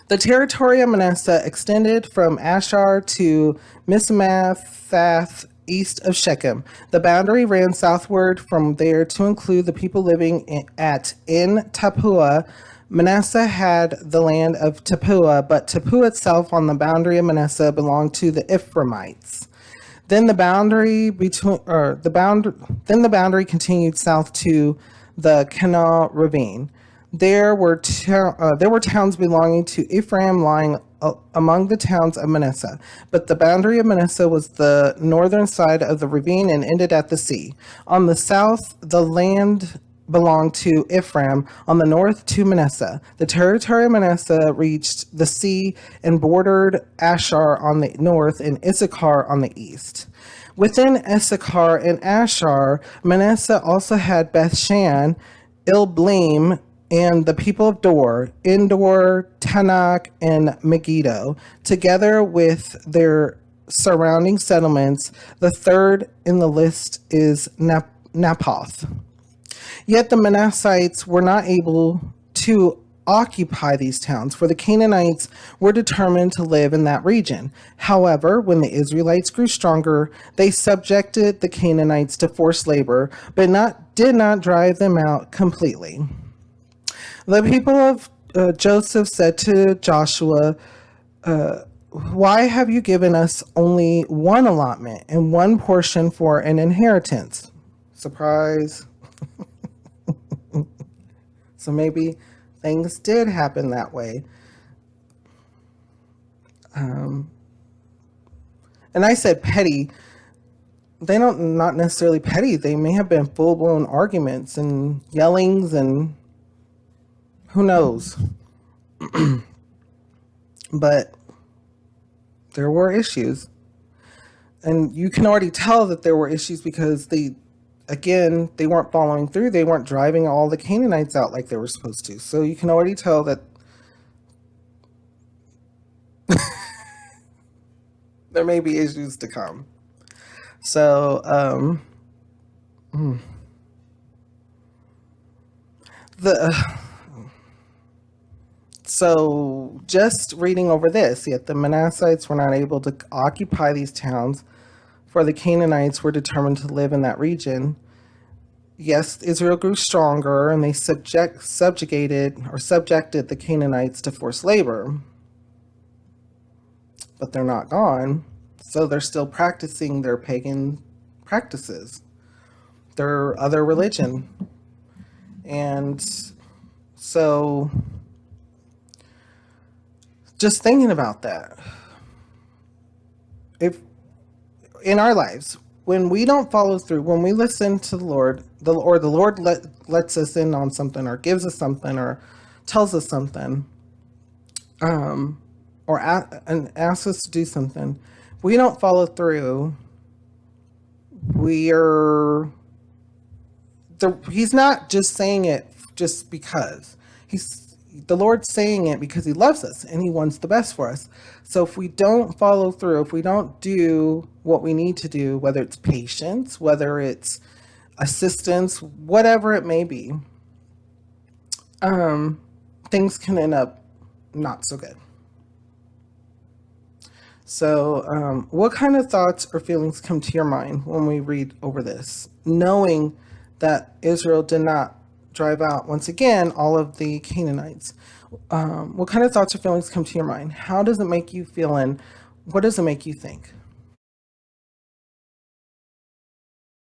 The territory of Manasseh extended from Ashar to Mismathath east of Shechem. The boundary ran southward from there to include the people living at En Tapua. Manasseh had the land of Tapua, but Tapua itself on the boundary of Manasseh belonged to the Ephraimites. Then the boundary between, or the bound, then the boundary continued south to the Canal Ravine. There were towns belonging to Ephraim lying among the towns of Manasseh, but the boundary of Manasseh was the northern side of the ravine and ended at the sea. On the south, the land belonged to Ephraim, on the north to Manasseh. The territory of Manasseh reached the sea and bordered Asher on the north and Issachar on the east. Within Issachar and Asher, Manasseh also had Bethshan, Ilblim, and the people of Dor, Endor, Tanakh, and Megiddo, together with their surrounding settlements. The third in the list is Napoth. Yet the Manassites were not able to occupy these towns, for the Canaanites were determined to live in that region. However, when the Israelites grew stronger, they subjected the Canaanites to forced labor, but did not drive them out completely. The people of Joseph said to Joshua, why have you given us only one allotment and one portion for an inheritance? Surprise. So maybe things did happen that way. And I said petty. They don't, not necessarily petty. They may have been full-blown arguments and yellings and who knows. But there were issues. And you can already tell that there were issues because they weren't following through. They weren't driving all the Canaanites out like they were supposed to. So you can already tell that there may be issues to come. So, so just reading over this, yet the Manassites were not able to occupy these towns, for the Canaanites were determined to live in that region. Yes, Israel grew stronger, and they subjected the Canaanites to forced labor. But they're not gone, so they're still practicing their pagan practices, their other religion. And so just thinking about that, if in our lives, when we don't follow through, when we listen to the Lord, the Lord lets us in on something, or gives us something, or tells us something, and asks us to do something, we don't follow through. He's not just saying it just because. The Lord's saying it because he loves us and he wants the best for us. So if we don't follow through, if we don't do what we need to do, whether it's patience, whether it's assistance, whatever it may be, things can end up not so good. So what kind of thoughts or feelings come to your mind when we read over this, knowing that Israel did not drive out, once again, all of the Canaanites? What kind of thoughts or feelings come to your mind? How does it make you feel, and what does it make you think?